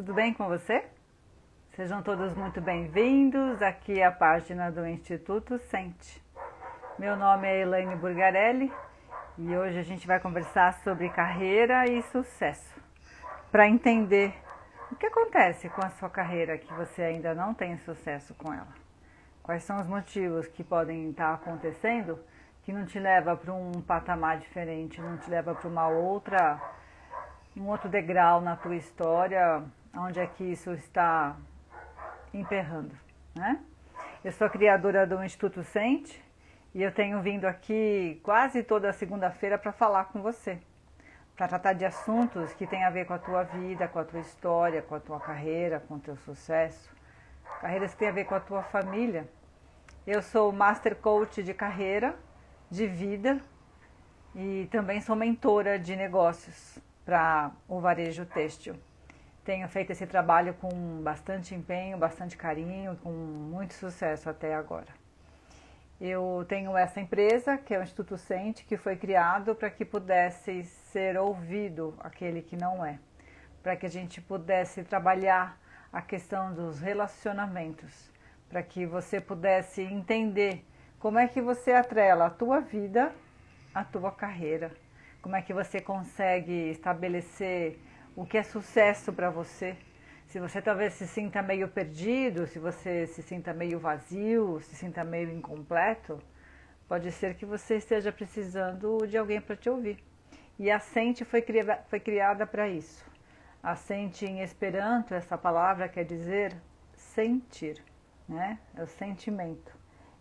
tudo bem com você? Sejam todos muito bem-vindos, aqui é a página do Instituto Sente. Meu nome é Elaine Burgarelli e hoje a gente vai conversar sobre carreira e sucesso, para entender o que acontece com a sua carreira que você ainda não tem sucesso com ela. Quais são os motivos que podem estar acontecendo que não te leva para um patamar diferente, não te leva para um outro degrau na tua história, onde é que isso está emperrando, né? Eu sou a criadora do Instituto Sente e eu tenho vindo aqui quase toda segunda-feira para falar com você, para tratar de assuntos que têm a ver com a tua vida, com a tua história, com a tua carreira, com o teu sucesso, carreiras que têm a ver com a tua família. Eu sou Master Coach de carreira, de vida e também sou mentora de negócios para o varejo têxtil. Tenho feito esse trabalho com bastante empenho, bastante carinho, com muito sucesso até agora. Eu tenho essa empresa, que é o Instituto Sente, que foi criado para que pudesse ser ouvido aquele que não é, para que a gente pudesse trabalhar a questão dos relacionamentos, para que você pudesse entender como é que você atrela a tua vida à tua carreira, como é que você consegue estabelecer o que é sucesso para você. Se você talvez se sinta meio perdido, se você se sinta meio vazio, se sinta meio incompleto, pode ser que você esteja precisando de alguém para te ouvir. E a Sente foi criada para isso. A Sente em Esperanto, essa palavra quer dizer sentir, né? É o sentimento.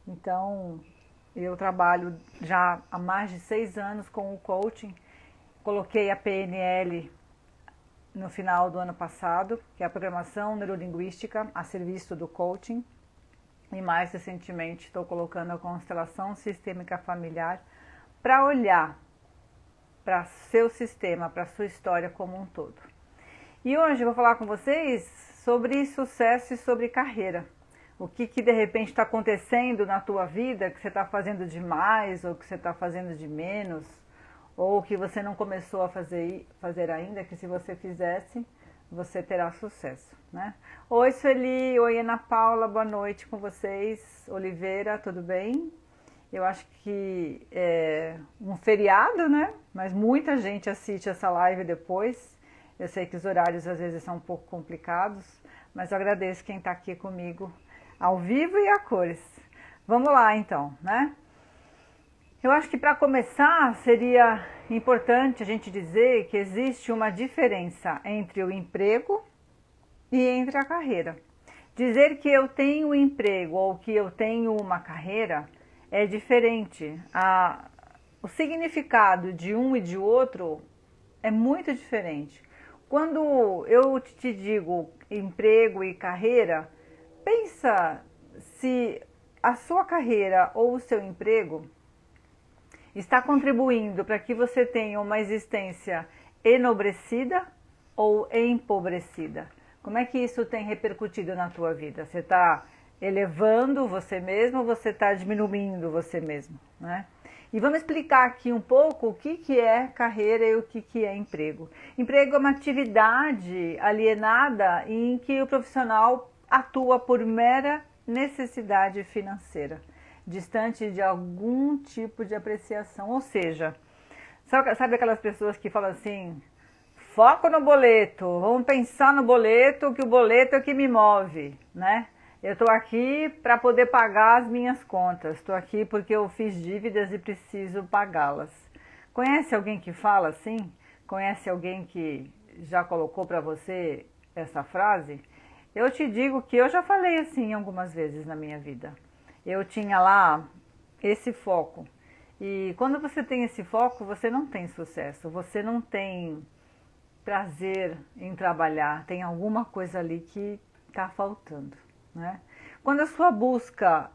Então, eu trabalho já há mais de 6 anos com o coaching. Coloquei a PNL no final do ano passado, que é a Programação Neurolinguística a serviço do coaching. E mais recentemente estou colocando a Constelação Sistêmica Familiar para olhar para seu sistema, para sua história como um todo. E hoje eu vou falar com vocês sobre sucesso e sobre carreira. O que de repente está acontecendo na tua vida, que você está fazendo demais, ou que você está fazendo de menos, ou que você não começou a fazer ainda, que se você fizesse, você terá sucesso, né? Oi Sueli, oi Ana Paula, boa noite com vocês. Oliveira, tudo bem? Eu acho que é um feriado, né? Mas muita gente assiste essa live depois. Eu sei que os horários às vezes são um pouco complicados, mas eu agradeço quem está aqui comigo ao vivo e a cores. Vamos lá então, né? Eu acho que para começar seria importante a gente dizer que existe uma diferença entre o emprego e entre a carreira. Dizer que eu tenho um emprego ou que eu tenho uma carreira é diferente. O significado de um e de outro é muito diferente. Quando eu te digo emprego e carreira, pensa se a sua carreira ou o seu emprego está contribuindo para que você tenha uma existência enobrecida ou empobrecida. Como é que isso tem repercutido na tua vida? Você está elevando você mesmo ou você está diminuindo você mesmo, né? E vamos explicar aqui um pouco o que é carreira e o que é emprego. Emprego é uma atividade alienada em que o profissional atua por mera necessidade financeira, distante de algum tipo de apreciação. Ou seja, sabe aquelas pessoas que falam assim, foco no boleto, vamos pensar no boleto, que o boleto é o que me move, né? Eu estou aqui para poder pagar as minhas contas, estou aqui porque eu fiz dívidas e preciso pagá-las. Conhece alguém que fala assim? Conhece alguém que já colocou para você essa frase? Eu te digo que eu já falei assim algumas vezes na minha vida. Eu tinha lá esse foco. E quando você tem esse foco, você não tem sucesso, você não tem prazer em trabalhar, tem alguma coisa ali que está faltando, né? Quando a sua busca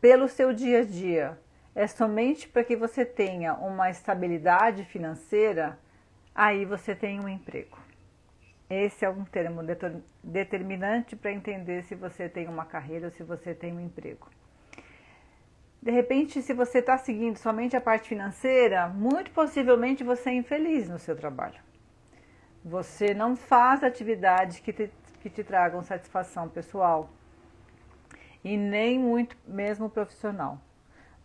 pelo seu dia a dia é somente para que você tenha uma estabilidade financeira, aí você tem um emprego. Esse é um termo determinante para entender se você tem uma carreira ou se você tem um emprego. De repente, se você está seguindo somente a parte financeira, muito possivelmente você é infeliz no seu trabalho. Você não faz atividades que te tragam satisfação pessoal e nem muito mesmo profissional.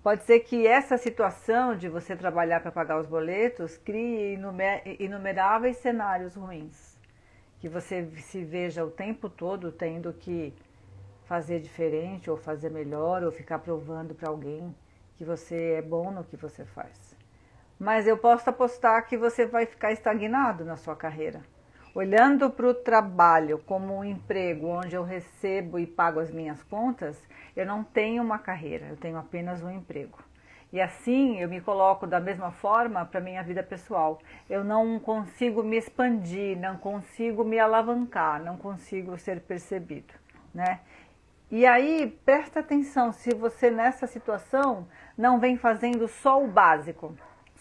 Pode ser que essa situação de você trabalhar para pagar os boletos crie inumeráveis cenários ruins, que você se veja o tempo todo tendo que fazer diferente ou fazer melhor ou ficar provando para alguém que você é bom no que você faz. Mas eu posso apostar que você vai ficar estagnado na sua carreira. Olhando para o trabalho como um emprego onde eu recebo e pago as minhas contas, eu não tenho uma carreira, eu tenho apenas um emprego. E assim eu me coloco da mesma forma para a minha vida pessoal. Eu não consigo me expandir, não consigo me alavancar, não consigo ser percebido, né? E aí, presta atenção, se você nessa situação não vem fazendo só o básico,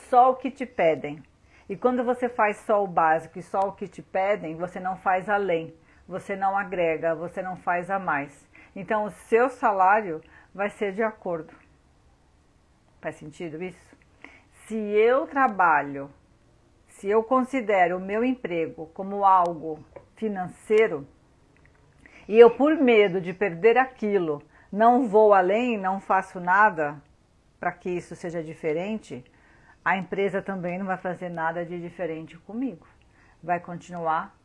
só o que te pedem. E quando você faz só o básico e só o que te pedem, você não faz além, você não agrega, você não faz a mais. Então o seu salário vai ser de acordo. Faz sentido isso? Se eu trabalho, se eu considero o meu emprego como algo financeiro, e eu, por medo de perder aquilo, não vou além, não faço nada para que isso seja diferente, a empresa também não vai fazer nada de diferente comigo. Vai continuar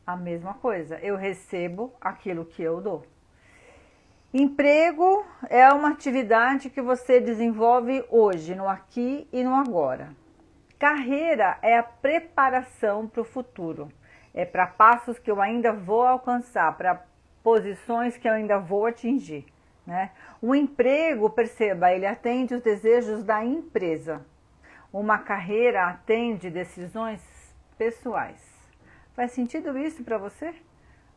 a mesma coisa. Eu recebo aquilo que eu dou. Emprego é uma atividade que você desenvolve hoje, no aqui e no agora. Carreira é a preparação para o futuro. É para passos que eu ainda vou alcançar, para posições que eu ainda vou atingir, né? O emprego, perceba, ele atende os desejos da empresa. Uma carreira atende decisões pessoais. Faz sentido isso para você?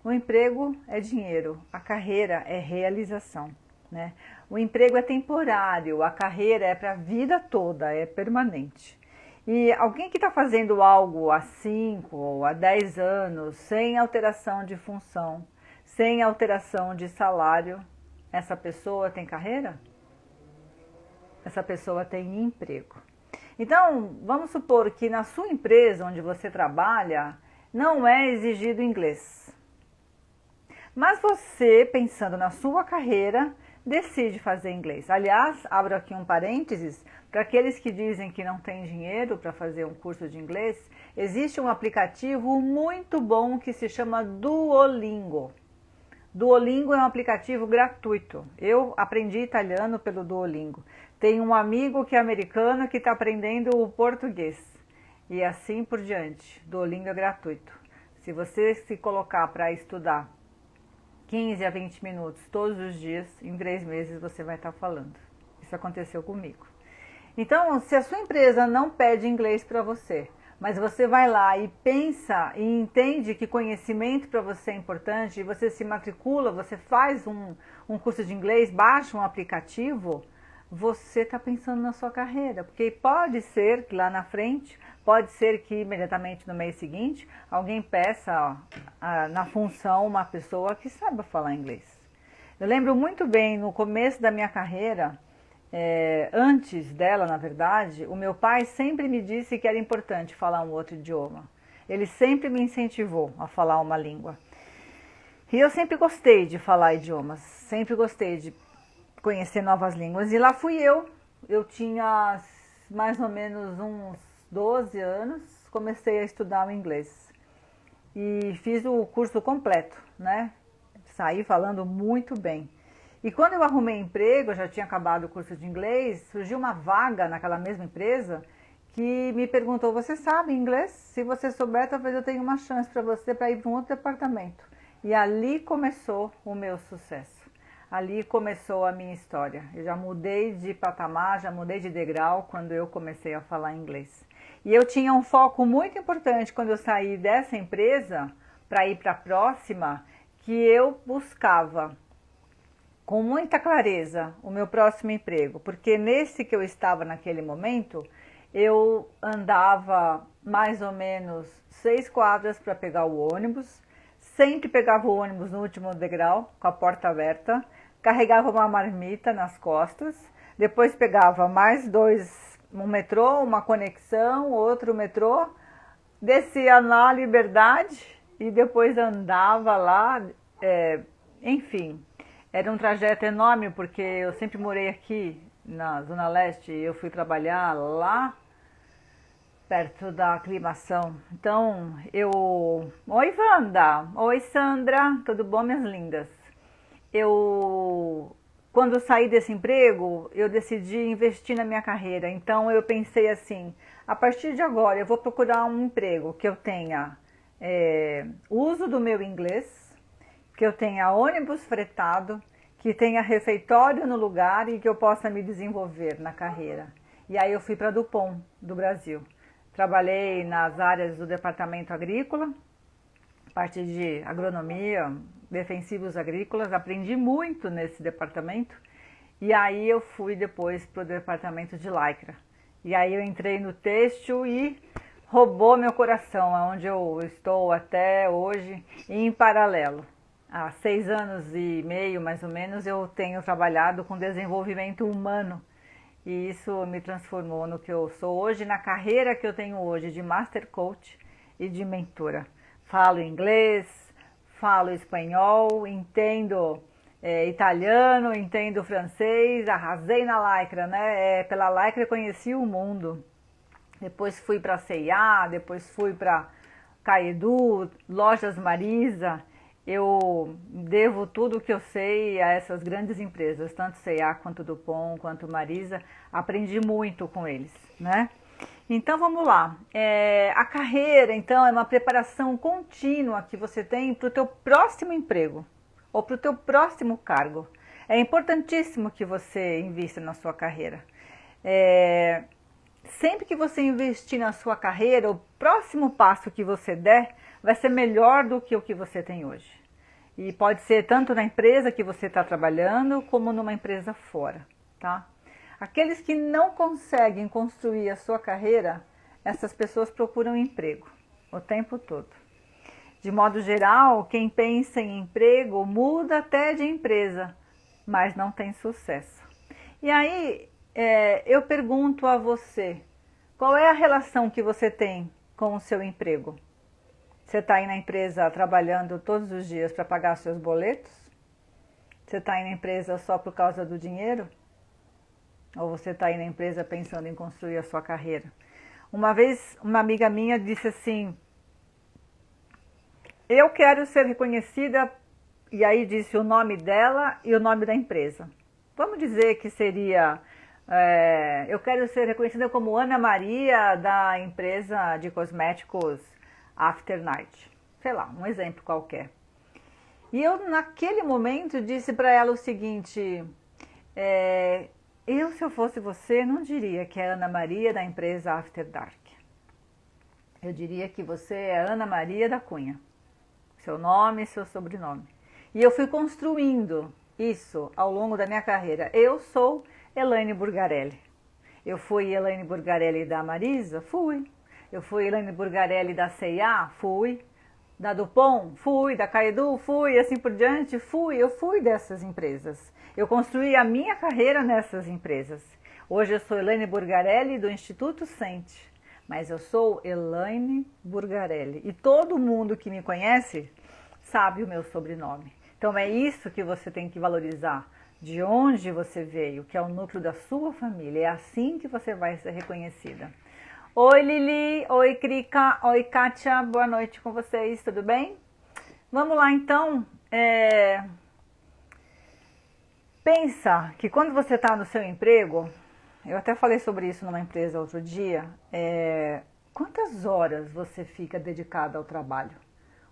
O emprego é dinheiro, a carreira é realização, né? O emprego é temporário, a carreira é para a vida toda, é permanente. E alguém que está fazendo algo há 5 ou há 10 anos, sem alteração de função, sem alteração de salário, essa pessoa tem carreira? Essa pessoa tem emprego. Então, vamos supor que na sua empresa onde você trabalha, não é exigido inglês. Mas você, pensando na sua carreira, decide fazer inglês. Aliás, abro aqui um parênteses, para aqueles que dizem que não tem dinheiro para fazer um curso de inglês, existe um aplicativo muito bom que se chama Duolingo. Duolingo é um aplicativo gratuito. Eu aprendi italiano pelo Duolingo. Tenho um amigo que é americano que está aprendendo o português. E assim por diante. Duolingo é gratuito. Se você se colocar para estudar 15 a 20 minutos todos os dias, em 3 meses você vai estar falando. Isso aconteceu comigo. Então, se a sua empresa não pede inglês para você, mas você vai lá e pensa e entende que conhecimento para você é importante, e você se matricula, você faz um curso de inglês, baixa um aplicativo, você está pensando na sua carreira. Porque pode ser que lá na frente, pode ser que imediatamente no mês seguinte, alguém peça na função uma pessoa que saiba falar inglês. Eu lembro muito bem, no começo da minha carreira, antes dela, na verdade, o meu pai sempre me disse que era importante falar um outro idioma. Ele sempre me incentivou a falar uma língua. E eu sempre gostei de falar idiomas, sempre gostei de conhecer novas línguas. E lá fui eu tinha mais ou menos uns 12 anos, comecei a estudar o inglês. E fiz o curso completo, né? Saí falando muito bem. E quando eu arrumei emprego, eu já tinha acabado o curso de inglês, surgiu uma vaga naquela mesma empresa que me perguntou, você sabe inglês? Se você souber, talvez eu tenha uma chance para você para ir para um outro departamento. E ali começou o meu sucesso. Ali começou a minha história. Eu já mudei de patamar, já mudei de degrau quando eu comecei a falar inglês. E eu tinha um foco muito importante quando eu saí dessa empresa para ir para a próxima, que eu buscava com muita clareza o meu próximo emprego, porque nesse que eu estava naquele momento, eu andava mais ou menos 6 quadras para pegar o ônibus, sempre pegava o ônibus no último degrau, com a porta aberta, carregava uma marmita nas costas, depois pegava mais 2, um metrô, uma conexão, outro metrô, descia na Liberdade e depois andava lá, enfim, era um trajeto enorme porque eu sempre morei aqui na Zona Leste e eu fui trabalhar lá perto da aclimação. Então, Oi, Wanda! Oi, Sandra! Tudo bom, minhas lindas? Quando eu saí desse emprego, eu decidi investir na minha carreira. Então, eu pensei assim, a partir de agora, eu vou procurar um emprego que eu tenha uso do meu inglês, que eu tenha ônibus fretado, que tenha refeitório no lugar e que eu possa me desenvolver na carreira. E aí eu fui para a Dupont, do Brasil. Trabalhei nas áreas do departamento agrícola, parte de agronomia, defensivos agrícolas, aprendi muito nesse departamento. E aí eu fui depois para o departamento de lycra. E aí eu entrei no têxtil e roubou meu coração, onde eu estou até hoje, em paralelo. Há 6 anos e meio, mais ou menos, eu tenho trabalhado com desenvolvimento humano. E isso me transformou no que eu sou hoje, na carreira que eu tenho hoje de Master Coach e de mentora. Falo inglês, falo espanhol, entendo italiano, entendo francês, arrasei na lycra, né? Pela lycra eu conheci o mundo. Depois fui para a C&A, depois fui para Caedu, Lojas Marisa. Eu devo tudo o que eu sei a essas grandes empresas, tanto C&A quanto Dupont, quanto Marisa. Aprendi muito com eles, né? Então vamos lá. A carreira, então, é uma preparação contínua que você tem para o teu próximo emprego ou para o teu próximo cargo. É importantíssimo que você invista na sua carreira. Sempre que você investir na sua carreira, o próximo passo que você der vai ser melhor do que o que você tem hoje. E pode ser tanto na empresa que você está trabalhando, como numa empresa fora, tá? Aqueles que não conseguem construir a sua carreira, essas pessoas procuram emprego o tempo todo. De modo geral, quem pensa em emprego muda até de empresa, mas não tem sucesso. E aí, eu pergunto a você, qual é a relação que você tem com o seu emprego? Você está aí na empresa trabalhando todos os dias para pagar seus boletos? Você está aí na empresa só por causa do dinheiro? Ou você está aí na empresa pensando em construir a sua carreira? Uma vez, uma amiga minha disse assim, eu quero ser reconhecida, e aí disse o nome dela e o nome da empresa. Vamos dizer que seria, eu quero ser reconhecida como Ana Maria da empresa de cosméticos After Night. Sei lá, um exemplo qualquer. E eu, naquele momento, disse para ela o seguinte, se eu fosse você, não diria que é Ana Maria da empresa After Dark. Eu diria que você é Ana Maria da Cunha. Seu nome e seu sobrenome. E eu fui construindo isso ao longo da minha carreira. Eu sou Elaine Burgarelli. Eu fui Elaine Burgarelli da Marisa? Fui. Eu fui Elaine Burgarelli da C&A? Fui. Da Dupont? Fui. Da Caedu? Fui. E assim por diante? Fui. Eu fui dessas empresas. Eu construí a minha carreira nessas empresas. Hoje eu sou Elaine Burgarelli do Instituto Sente. Mas eu sou Elaine Burgarelli. E todo mundo que me conhece sabe o meu sobrenome. Então é isso que você tem que valorizar. De onde você veio, que é o núcleo da sua família. É assim que você vai ser reconhecida. Oi Lili, oi Krika, oi Kátia, boa noite com vocês, tudo bem? Vamos lá então. Pensa que quando você está no seu emprego, eu até falei sobre isso numa empresa outro dia, quantas horas você fica dedicado ao trabalho?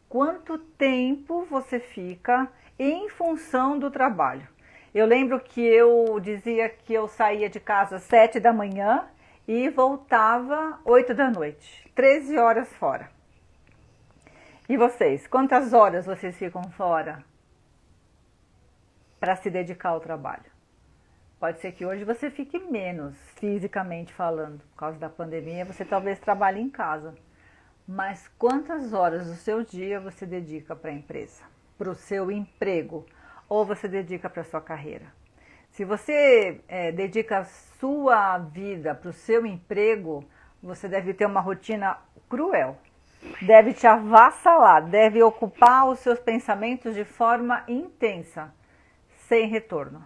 Quanto tempo você fica em função do trabalho? Eu lembro que eu dizia que eu saía de casa às 7 da manhã e voltava 8 da noite, 13 horas fora. E vocês, quantas horas vocês ficam fora para se dedicar ao trabalho? Pode ser que hoje você fique menos, fisicamente falando, por causa da pandemia, você talvez trabalhe em casa. Mas quantas horas do seu dia você dedica para a empresa, para o seu emprego, ou você dedica para a sua carreira? Se você dedica a sua vida para o seu emprego, você deve ter uma rotina cruel, deve te avassalar, deve ocupar os seus pensamentos de forma intensa, sem retorno.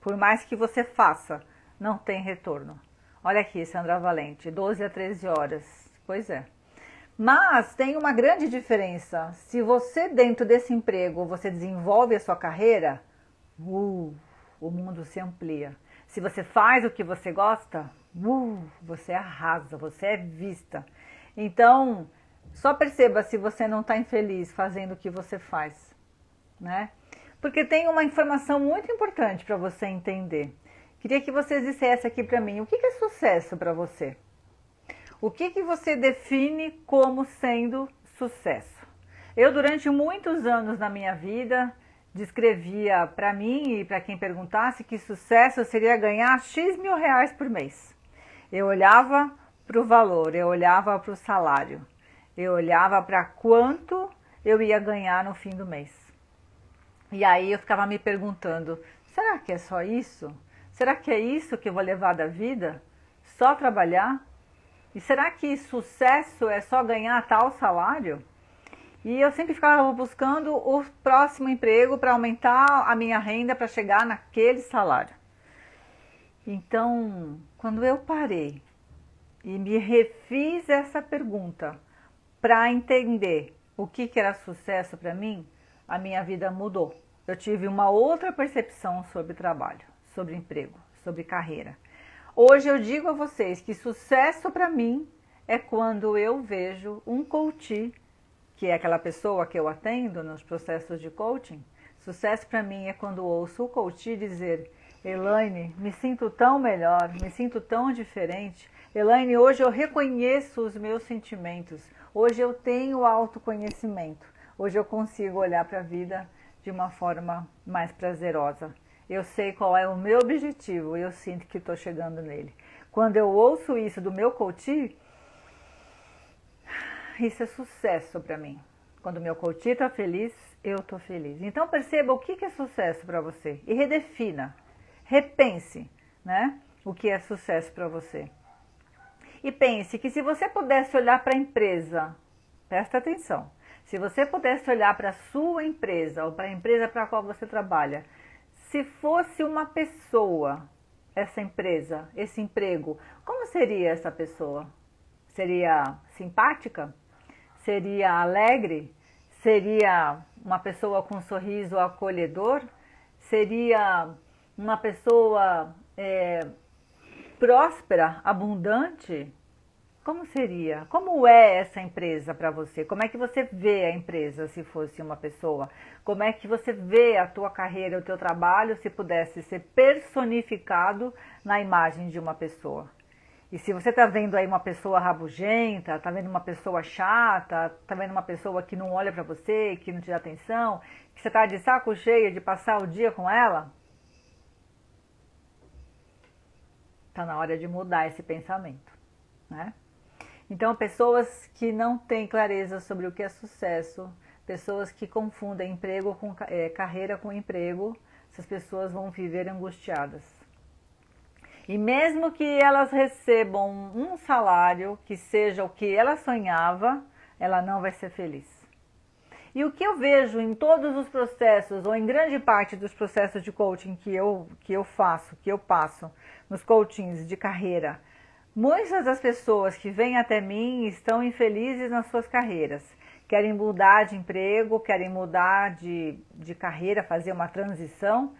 Por mais que você faça, não tem retorno. Olha aqui, Sandra Valente, 12 a 13 horas. Pois é. Mas tem uma grande diferença. Se você, dentro desse emprego, você desenvolve a sua carreira, o mundo se amplia. Se você faz o que você gosta, você arrasa, você é vista. Então, só perceba se você não está infeliz fazendo o que você faz, né? Porque tem uma informação muito importante para você entender. Queria que vocês dissessem aqui para mim, o que é sucesso para você? O que você define como sendo sucesso? Eu, durante muitos anos na minha vida, descrevia para mim e para quem perguntasse que sucesso seria ganhar X mil reais por mês. Eu olhava para o valor, eu olhava para o salário, eu olhava para quanto eu ia ganhar no fim do mês. E aí eu ficava me perguntando, será que é só isso? Será que é isso que eu vou levar da vida? Só trabalhar? E será que sucesso é só ganhar tal salário? E eu sempre ficava buscando o próximo emprego para aumentar a minha renda para chegar naquele salário. Então, quando eu parei e me refiz essa pergunta para entender o que era sucesso para mim, a minha vida mudou. Eu tive uma outra percepção sobre trabalho, sobre emprego, sobre carreira. Hoje eu digo a vocês que sucesso para mim é quando eu vejo um coach, que é aquela pessoa que eu atendo nos processos de coaching. Sucesso para mim é quando ouço o coach dizer: Elaine, me sinto tão melhor, me sinto tão diferente. Elaine, hoje eu reconheço os meus sentimentos. Hoje eu tenho autoconhecimento. Hoje eu consigo olhar para a vida de uma forma mais prazerosa. Eu sei qual é o meu objetivo e eu sinto que estou chegando nele. Quando eu ouço isso do meu coach, isso é sucesso para mim. Quando o meu coach está feliz, eu estou feliz. Então perceba o que é sucesso para você e redefina, repense, né, o que é sucesso para você. E pense que se você pudesse olhar para a empresa, presta atenção, se você pudesse olhar para a sua empresa ou para a empresa para a qual você trabalha, se fosse uma pessoa, essa empresa, esse emprego, como seria essa pessoa? Seria simpática? Seria alegre? Seria uma pessoa com um sorriso acolhedor? Seria uma pessoa próspera, abundante? Como seria? Como é essa empresa para você? Como é que você vê a empresa se fosse uma pessoa? Como é que você vê a tua carreira, o teu trabalho se pudesse ser personificado na imagem de uma pessoa? E se você está vendo aí uma pessoa rabugenta, está vendo uma pessoa chata, está vendo uma pessoa que não olha para você, que não te dá atenção, que você está de saco cheio de passar o dia com ela, está na hora de mudar esse pensamento, né? Então, pessoas que não têm clareza sobre o que é sucesso, pessoas que confundem emprego com carreira com emprego, essas pessoas vão viver angustiadas. E mesmo que elas recebam um salário que seja o que ela sonhava, ela não vai ser feliz. E o que eu vejo em todos os processos, ou em grande parte dos processos de coaching que eu passo, nos coachings de carreira, muitas das pessoas que vêm até mim estão infelizes nas suas carreiras. Querem mudar de emprego, querem mudar de carreira, fazer uma transição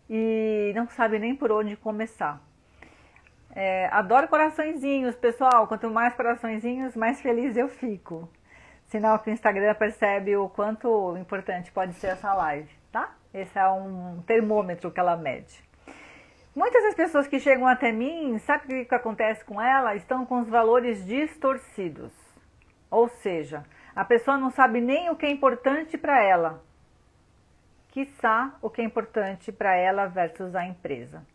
e não sabem nem por onde começar. Adoro coraçõezinhos, pessoal. Quanto mais coraçõezinhos, mais feliz eu fico. Sinal que o Instagram percebe o quanto importante pode ser essa live, tá? Esse é um termômetro que ela mede. Muitas das pessoas que chegam até mim, sabe o que acontece com ela? Estão com os valores distorcidos. Ou seja, a pessoa não sabe nem o que é importante para ela, quiçá o que é importante para ela versus a empresa.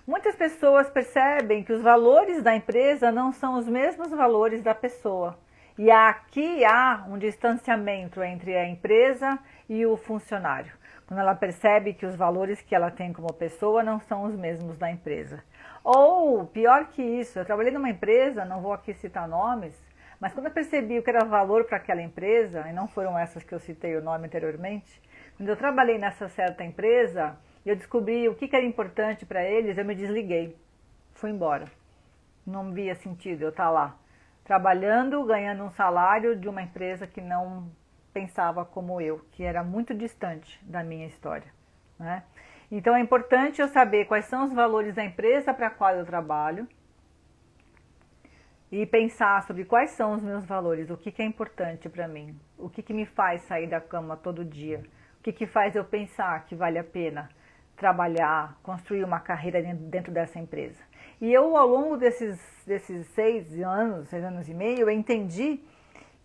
Muitas pessoas percebem que os valores da empresa não são os mesmos valores da pessoa. E aqui há um distanciamento entre a empresa e o funcionário. Quando ela percebe que os valores que ela tem como pessoa não são os mesmos da empresa. Ou, pior que isso, eu trabalhei numa empresa, não vou aqui citar nomes, Mas quando eu percebi o que era valor para aquela empresa, e não foram essas que eu citei o nome anteriormente, quando eu trabalhei nessa certa empresa, eu descobri o que era importante para eles, eu me desliguei, fui embora. Não via sentido eu estar lá, trabalhando, ganhando um salário de uma empresa que não pensava como eu, que era muito distante da minha história, né? Então é importante eu saber quais são os valores da empresa para a qual eu trabalho e pensar sobre quais são os meus valores, o que é importante para mim, o que me faz sair da cama todo dia, o que faz eu pensar que vale a pena trabalhar, construir uma carreira dentro dessa empresa. E eu, ao longo desses 6 anos e meio, eu entendi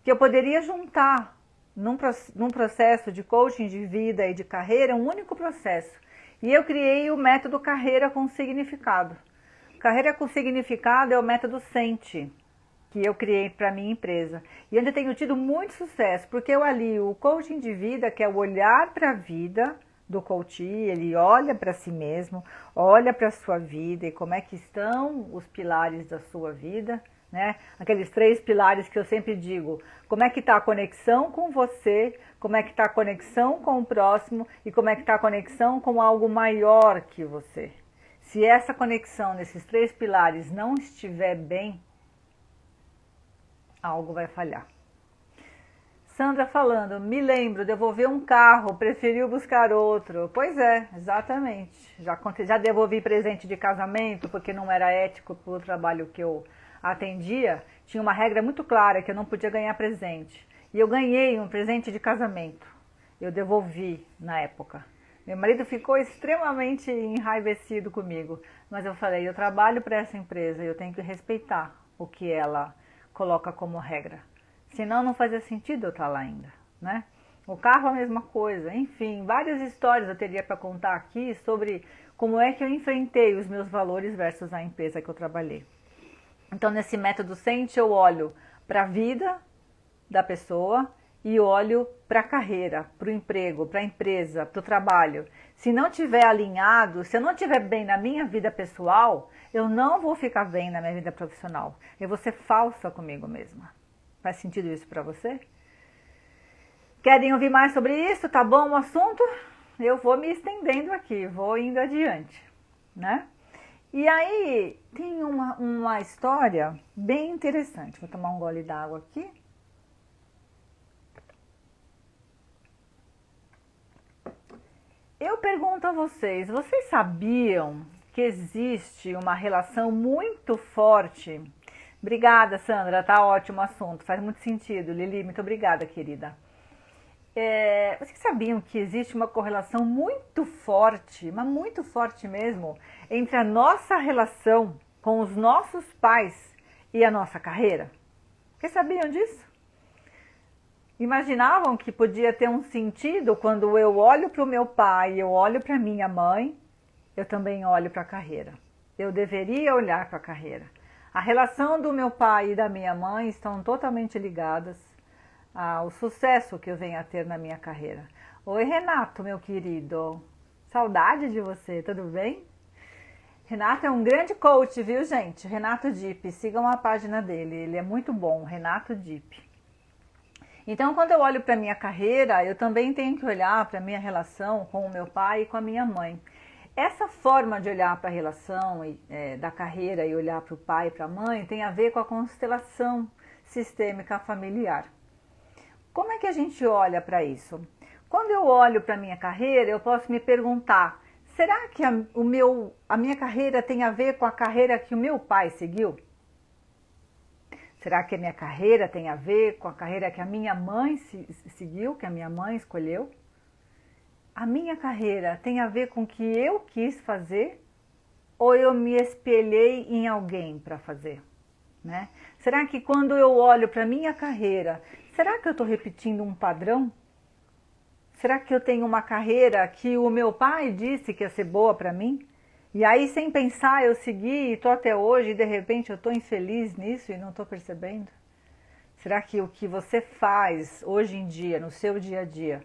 que eu poderia juntar num processo de coaching de vida e de carreira um único processo. E eu criei o método Carreira com Significado. Carreira com Significado é o método Sente, que eu criei para a minha empresa. E onde eu tenho tido muito sucesso, porque eu alio o coaching de vida, que é o olhar para a vida do coach, ele olha para si mesmo, olha para a sua vida e como é que estão os pilares da sua vida, né? Aqueles 3 pilares que eu sempre digo, como é que está a conexão com você, como é que está a conexão com o próximo e como é que está a conexão com algo maior que você. Se essa conexão nesses 3 pilares não estiver bem, algo vai falhar. Sandra falando, me lembro, devolver um carro, preferiu buscar outro. Pois é, exatamente. Já devolvi presente de casamento porque não era ético para o trabalho que eu atendia. Tinha uma regra muito clara que eu não podia ganhar presente. E eu ganhei um presente de casamento. Eu devolvi na época. Meu marido ficou extremamente enraivecido comigo. Mas eu falei, eu trabalho para essa empresa e eu tenho que respeitar o que ela coloca como regra. Senão não fazia sentido eu estar lá ainda, né? O carro é a mesma coisa. Enfim, várias histórias eu teria para contar aqui sobre como é que eu enfrentei os meus valores versus a empresa que eu trabalhei. Então, nesse método Sente, eu olho para a vida da pessoa e olho para a carreira, para o emprego, para a empresa, para o trabalho. Se não estiver alinhado, se eu não estiver bem na minha vida pessoal, eu não vou ficar bem na minha vida profissional. Eu vou ser falsa comigo mesma. Faz sentido isso para você? Querem ouvir mais sobre isso? Tá bom o assunto? Eu vou me estendendo aqui, vou indo adiante, né? E aí, tem uma história bem interessante. Vou tomar um gole d'água aqui. Eu pergunto a vocês sabiam que existe uma relação muito forte? Obrigada, Sandra, tá ótimo o assunto, faz muito sentido. Lili, muito obrigada, querida. Vocês sabiam que existe uma correlação muito forte, mas muito forte mesmo, entre a nossa relação com os nossos pais e a nossa carreira? Vocês sabiam disso? Imaginavam que podia ter um sentido quando eu olho para o meu pai, eu olho para minha mãe, eu também olho para a carreira. Eu deveria olhar para a carreira. A relação do meu pai e da minha mãe estão totalmente ligadas ao sucesso que eu venho a ter na minha carreira. Oi, Renato, meu querido. Saudade de você, tudo bem? Renato é um grande coach, viu, gente? Renato Dipp, sigam a página dele, ele é muito bom, Renato Dipp. Então, quando eu olho para a minha carreira, eu também tenho que olhar para a minha relação com o meu pai e com a minha mãe. Essa forma de olhar para a relação da carreira e olhar para o pai e para a mãe tem a ver com a constelação sistêmica familiar. Como é que a gente olha para isso? Quando eu olho para a minha carreira, eu posso me perguntar, será que a minha carreira tem a ver com a carreira que o meu pai seguiu? Será que a minha carreira tem a ver com a carreira que a minha mãe seguiu, que a minha mãe escolheu? A minha carreira tem a ver com o que eu quis fazer ou eu me espelhei em alguém para fazer, né? Será que quando eu olho para a minha carreira, será que eu estou repetindo um padrão? Será que eu tenho uma carreira que o meu pai disse que ia ser boa para mim? E aí, sem pensar, eu segui e estou até hoje e de repente eu estou infeliz nisso e não estou percebendo? Será que o que você faz hoje em dia, no seu dia a dia,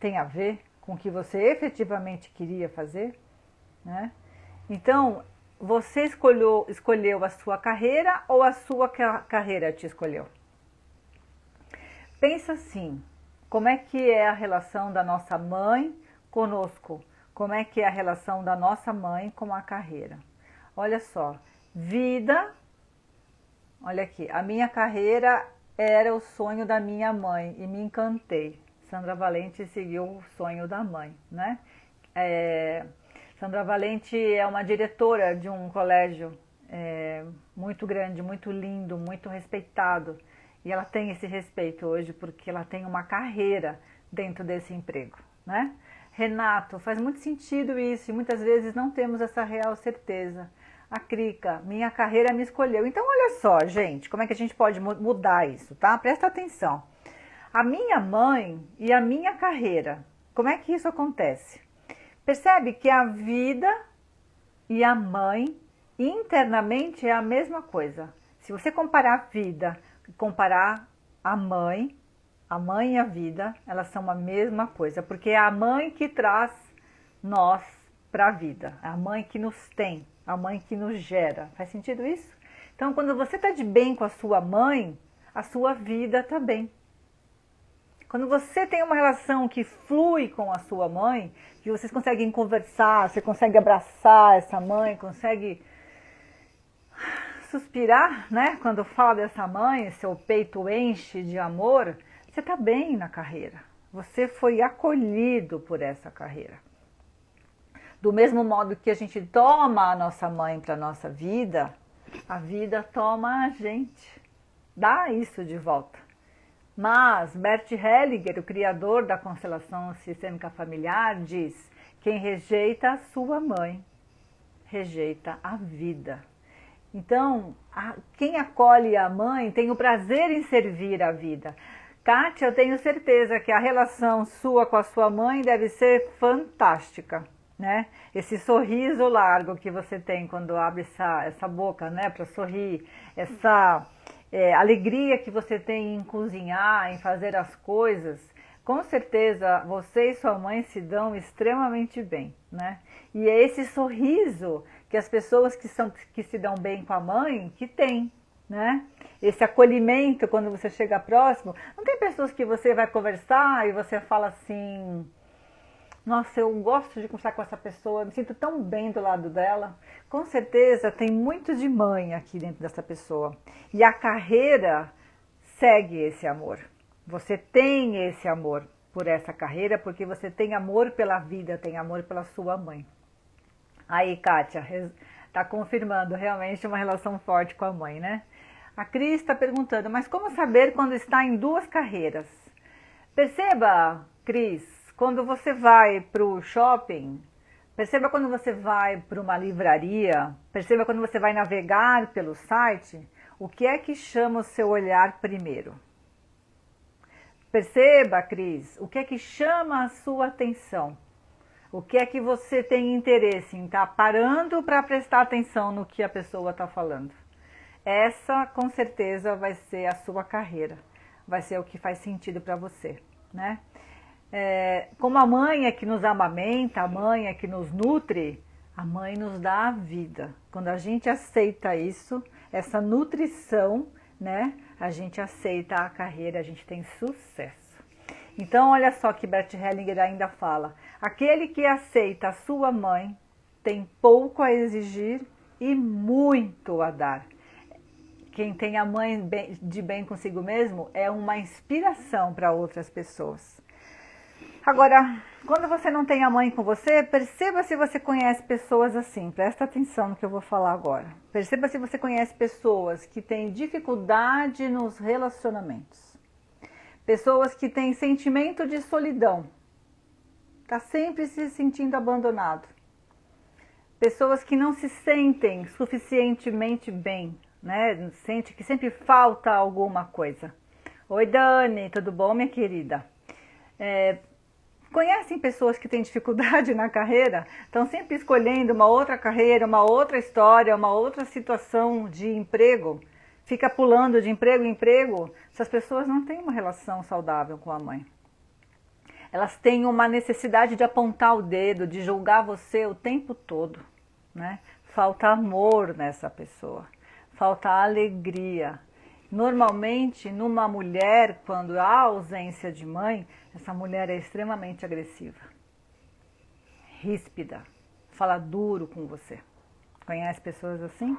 tem a ver com o que você efetivamente queria fazer, né? Então, você escolheu a sua carreira ou a sua carreira te escolheu? pensa assim, como é que é a relação da nossa mãe conosco? Como é que é a relação da nossa mãe com a carreira? Olha só, vida, olha aqui, a minha carreira era o sonho da minha mãe e me encantei. Sandra Valente seguiu o sonho da mãe, né? Sandra Valente é uma diretora de um colégio muito grande, muito lindo, muito respeitado. E ela tem esse respeito hoje porque ela tem uma carreira dentro desse emprego, né? Renato, faz muito sentido isso e muitas vezes não temos essa real certeza. A Crica, minha carreira me escolheu. Então olha só, gente, como é que a gente pode mudar isso, tá? Presta atenção. A minha mãe e a minha carreira, como é que isso acontece? Percebe que a vida e a mãe internamente é a mesma coisa. Se você comparar a vida e comparar a mãe e a vida, elas são a mesma coisa, porque é a mãe que traz nós para a vida, a mãe que nos tem, a mãe que nos gera. Faz sentido isso? Então, quando você está de bem com a sua mãe, a sua vida está bem. Quando você tem uma relação que flui com a sua mãe, que vocês conseguem conversar, você consegue abraçar essa mãe, consegue suspirar, né? Quando fala dessa mãe, seu peito enche de amor, você está bem na carreira. Você foi acolhido por essa carreira. Do mesmo modo que a gente toma a nossa mãe para a nossa vida, a vida toma a gente. Dá isso de volta. Mas Bert Hellinger, o criador da constelação sistêmica familiar, diz: quem rejeita a sua mãe, rejeita a vida. Então, quem acolhe a mãe tem o prazer em servir a vida. Kátia, eu tenho certeza que a relação sua com a sua mãe deve ser fantástica, né? Esse sorriso largo que você tem quando abre essa boca, né, para sorrir, essa alegria que você tem em cozinhar, em fazer as coisas, com certeza você e sua mãe se dão extremamente bem, né? E é esse sorriso que as pessoas que se dão bem com a mãe, que tem, né? Esse acolhimento quando você chega próximo. Não tem pessoas que você vai conversar e você fala assim: nossa, eu gosto de conversar com essa pessoa, eu me sinto tão bem do lado dela. Com certeza tem muito de mãe aqui dentro dessa pessoa. E a carreira segue esse amor. Você tem esse amor por essa carreira porque você tem amor pela vida, tem amor pela sua mãe. Aí, Kátia, está confirmando realmente uma relação forte com a mãe, né? A Cris está perguntando, mas como saber quando está em duas carreiras? Perceba, Cris, quando você vai para o shopping, perceba quando você vai para uma livraria, perceba quando você vai navegar pelo site, o que é que chama o seu olhar primeiro? Perceba, Cris, o que é que chama a sua atenção? O que é que você tem interesse em estar parando para prestar atenção no que a pessoa está falando? Essa, com certeza, vai ser a sua carreira. Vai ser o que faz sentido para você, né? Como a mãe é que nos amamenta, a mãe é que nos nutre, a mãe nos dá a vida. Quando a gente aceita isso, essa nutrição, né? A gente aceita a carreira, a gente tem sucesso. Então, olha só que Bert Hellinger ainda fala: aquele que aceita a sua mãe tem pouco a exigir e muito a dar. Quem tem a mãe de bem consigo mesmo é uma inspiração para outras pessoas. Agora, quando você não tem a mãe com você, perceba se você conhece pessoas assim. Presta atenção no que eu vou falar agora. Perceba se você conhece pessoas que têm dificuldade nos relacionamentos. Pessoas que têm sentimento de solidão. Está sempre se sentindo abandonado. Pessoas que não se sentem suficientemente bem, né? Sente que sempre falta alguma coisa. Oi, Dani, tudo bom, minha querida? Conhecem pessoas que têm dificuldade na carreira? Estão sempre escolhendo uma outra carreira, uma outra história, uma outra situação de emprego? Fica pulando de emprego em emprego? Essas pessoas não têm uma relação saudável com a mãe. Elas têm uma necessidade de apontar o dedo, de julgar você o tempo todo, né? Falta amor nessa pessoa, falta alegria. Normalmente, numa mulher, quando há ausência de mãe, essa mulher é extremamente agressiva, ríspida, fala duro com você. Conhece pessoas assim?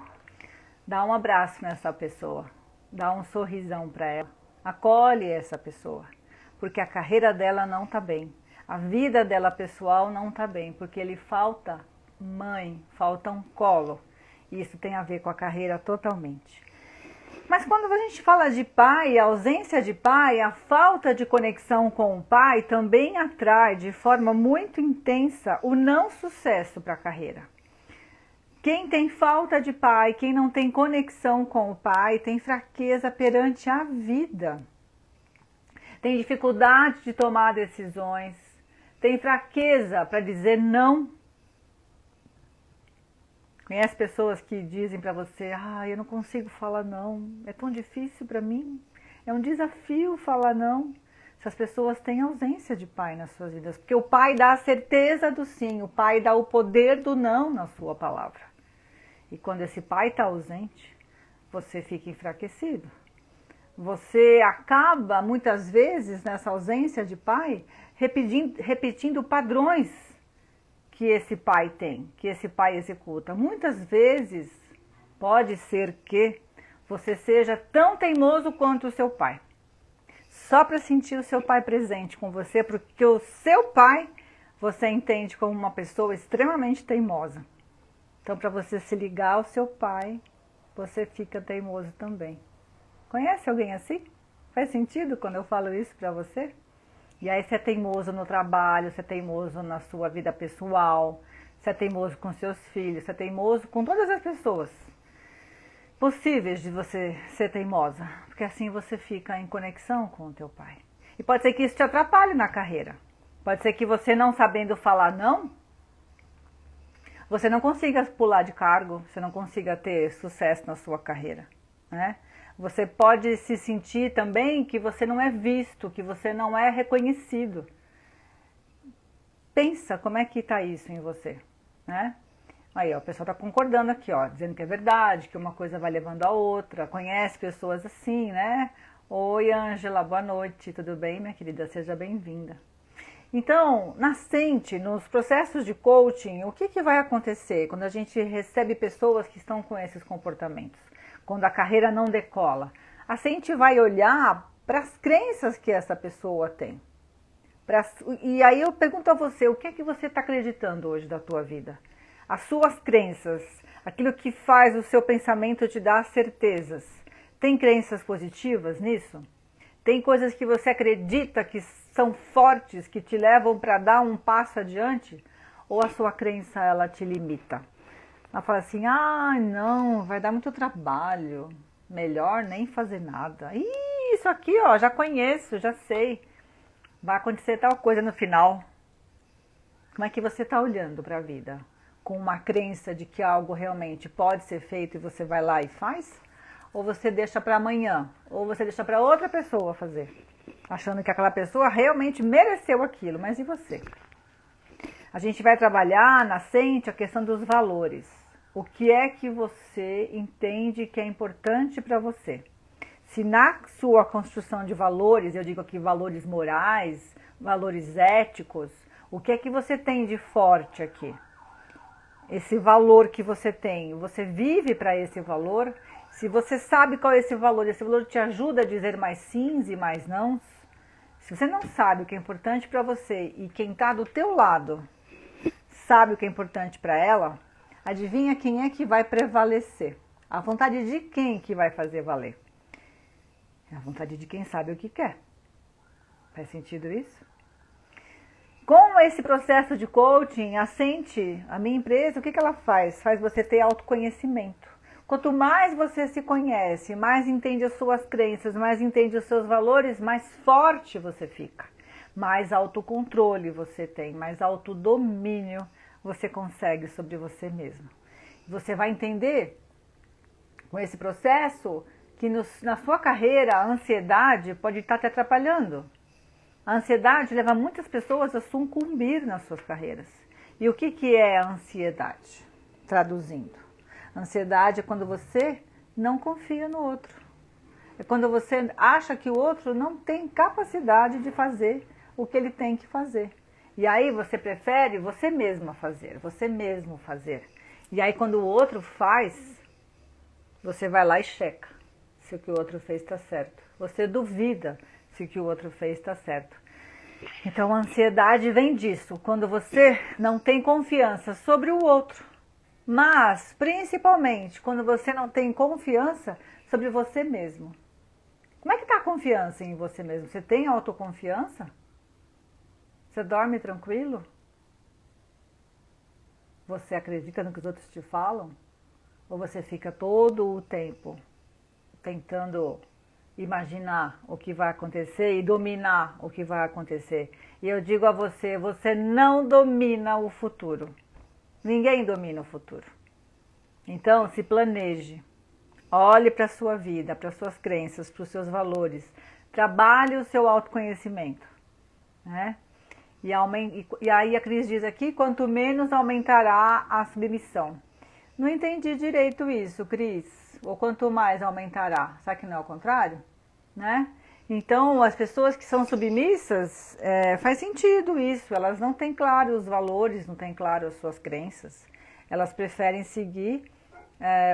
Dá um abraço nessa pessoa, dá um sorrisão para ela, acolhe essa pessoa, porque a carreira dela não está bem, a vida dela pessoal não está bem, porque lhe falta mãe, falta um colo, e isso tem a ver com a carreira totalmente. Mas quando a gente fala de pai, a ausência de pai, a falta de conexão com o pai também atrai de forma muito intensa o não sucesso para a carreira. Quem tem falta de pai, quem não tem conexão com o pai, tem fraqueza perante a vida. Tem dificuldade de tomar decisões, tem fraqueza para dizer não. Conhece pessoas que dizem para você, eu não consigo falar não, é tão difícil para mim, é um desafio falar não. Essas pessoas têm ausência de pai nas suas vidas, porque o pai dá a certeza do sim, o pai dá o poder do não na sua palavra. E quando esse pai está ausente, você fica enfraquecido. Você acaba, muitas vezes, nessa ausência de pai, repetindo padrões que esse pai tem, que esse pai executa. Muitas vezes pode ser que você seja tão teimoso quanto o seu pai, só para sentir o seu pai presente com você, porque o seu pai você entende como uma pessoa extremamente teimosa. Então, para você se ligar ao seu pai, você fica teimoso também. Conhece alguém assim? Faz sentido quando eu falo isso para você? E aí você é teimoso no trabalho, você é teimoso na sua vida pessoal, você é teimoso com seus filhos, você é teimoso com todas as pessoas possíveis de você ser teimosa, porque assim você fica em conexão com o teu pai. E pode ser que isso te atrapalhe na carreira. Pode ser que você não sabendo falar não, você não consiga pular de cargo, você não consiga ter sucesso na sua carreira, né? Você pode se sentir também que você não é visto, que você não é reconhecido. Pensa como é que está isso em você, né? Aí, ó, o pessoal está concordando aqui, ó, dizendo que é verdade, que uma coisa vai levando a outra. Conhece pessoas assim, né? Oi, Ângela, boa noite, tudo bem, minha querida? Seja bem-vinda. Então, nascente, nos processos de coaching, o que vai acontecer quando a gente recebe pessoas que estão com esses comportamentos? Quando a carreira não decola, a gente vai olhar para as crenças que essa pessoa tem. E aí eu pergunto a você, o que é que você está acreditando hoje da tua vida? As suas crenças, aquilo que faz o seu pensamento te dar certezas. Tem crenças positivas nisso? Tem coisas que você acredita que são fortes, que te levam para dar um passo adiante? Ou a sua crença, ela te limita? Ela fala assim, não, vai dar muito trabalho, melhor nem fazer nada. Isso aqui, ó, já conheço, já sei, vai acontecer tal coisa no final. Como é que você está olhando para a vida? Com uma crença de que algo realmente pode ser feito e você vai lá e faz? Ou você deixa para amanhã? Ou você deixa para outra pessoa fazer? Achando que aquela pessoa realmente mereceu aquilo, mas e você? A gente vai trabalhar, nascente, a questão dos valores. O que é que você entende que é importante para você? Se na sua construção de valores, eu digo aqui valores morais, valores éticos, o que é que você tem de forte aqui? Esse valor que você tem, você vive para esse valor? Se você sabe qual é esse valor te ajuda a dizer mais sims e mais nãos? Se você não sabe o que é importante para você e quem está do teu lado sabe o que é importante para ela, adivinha quem é que vai prevalecer? A vontade de quem que vai fazer valer? É a vontade de quem sabe o que quer. Faz sentido isso? Com esse processo de coaching, a minha empresa, o que ela faz? Faz você ter autoconhecimento. Quanto mais você se conhece, mais entende as suas crenças, mais entende os seus valores, mais forte você fica. Mais autocontrole você tem, mais autodomínio você consegue sobre você mesmo. Você vai entender, com esse processo, que na sua carreira a ansiedade pode estar te atrapalhando. A ansiedade leva muitas pessoas a sucumbir nas suas carreiras. E o que é a ansiedade? Traduzindo. Ansiedade é quando você não confia no outro. É quando você acha que o outro não tem capacidade de fazer o que ele tem que fazer. E aí você prefere você mesma fazer, você mesmo fazer. E aí quando o outro faz, você vai lá e checa se o que o outro fez está certo. Você duvida se o que o outro fez está certo. Então a ansiedade vem disso, quando você não tem confiança sobre o outro. Mas, principalmente, quando você não tem confiança sobre você mesmo. Como é que está a confiança em você mesmo? Você tem autoconfiança? Você dorme tranquilo? Você acredita no que os outros te falam? Ou você fica todo o tempo tentando imaginar o que vai acontecer e dominar o que vai acontecer? E eu digo a você, você não domina o futuro. Ninguém domina o futuro. Então, se planeje. Olhe para a sua vida, para as suas crenças, para os seus valores. Trabalhe o seu autoconhecimento, né? E aí a Cris diz aqui, quanto menos aumentará a submissão. Não entendi direito isso, Cris. Ou quanto mais aumentará. Será que não é o contrário? Né? Então, as pessoas que são submissas, faz sentido isso. Elas não têm claro os valores, não têm claro as suas crenças. Elas preferem seguir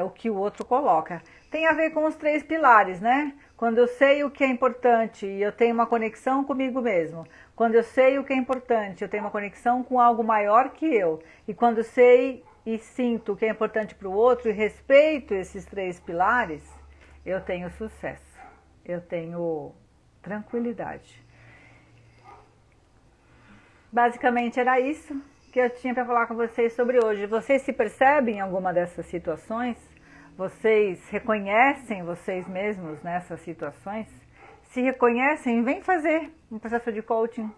o que o outro coloca. Tem a ver com os 3 pilares, né? Quando eu sei o que é importante e eu tenho uma conexão comigo mesmo. Quando eu sei o que é importante, eu tenho uma conexão com algo maior que eu. E quando eu sei e sinto o que é importante para o outro e respeito esses 3 pilares, eu tenho sucesso. Eu tenho tranquilidade. Basicamente era isso que eu tinha para falar com vocês sobre hoje. Vocês se percebem em alguma dessas situações? Vocês reconhecem vocês mesmos nessas situações? Se reconhecem, vem fazer um processo de coaching.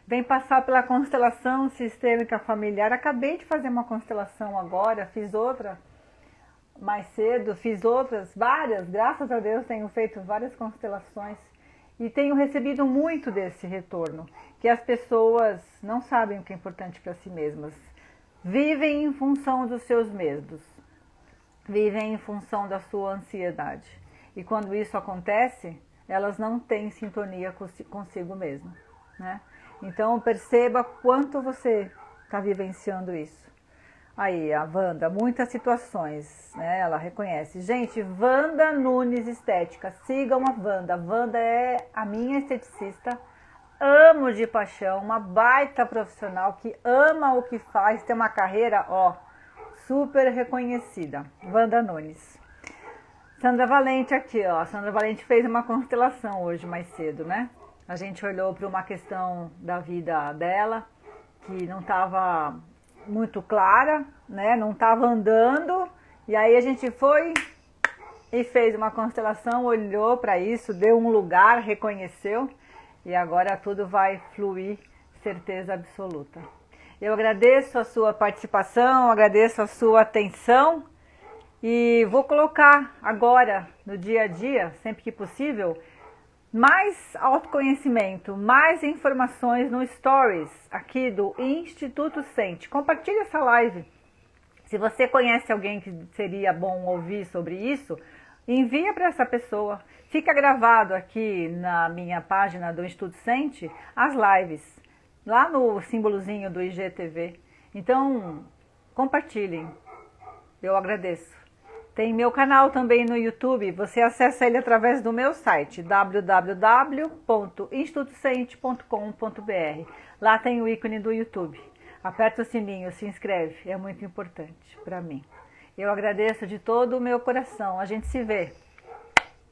Vem passar pela constelação sistêmica familiar. Acabei de fazer uma constelação agora, fiz outra mais cedo, fiz outras, várias, graças a Deus tenho feito várias constelações e tenho recebido muito desse retorno, que as pessoas não sabem o que é importante para si mesmas, vivem em função dos seus medos, vivem em função da sua ansiedade e quando isso acontece, elas não têm sintonia consigo mesma, né? Então perceba quanto você está vivenciando isso. Aí, a Wanda, muitas situações, né? Ela reconhece. Gente, Wanda Nunes Estética, sigam a Wanda. Wanda é a minha esteticista, amo de paixão, uma baita profissional que ama o que faz, tem uma carreira, ó, super reconhecida. Wanda Nunes. Sandra Valente aqui, ó. Sandra Valente fez uma constelação hoje mais cedo, né? A gente olhou para uma questão da vida dela, que não estava muito clara, né? Não estava andando, e aí a gente foi e fez uma constelação, olhou para isso, deu um lugar, reconheceu, e agora tudo vai fluir, certeza absoluta. Eu agradeço a sua participação, agradeço a sua atenção, e vou colocar agora, no dia a dia, sempre que possível, mais autoconhecimento, mais informações no Stories aqui do Instituto Sente. Compartilhe essa live. Se você conhece alguém que seria bom ouvir sobre isso, envia para essa pessoa. Fica gravado aqui na minha página do Instituto Sente as lives, lá no símbolozinho do IGTV. Então, compartilhem. Eu agradeço. Tem meu canal também no YouTube, você acessa ele através do meu site, www.institutocente.com.br. Lá tem o ícone do YouTube. Aperta o sininho, se inscreve, é muito importante para mim. Eu agradeço de todo o meu coração, a gente se vê.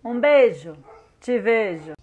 Um beijo, te vejo.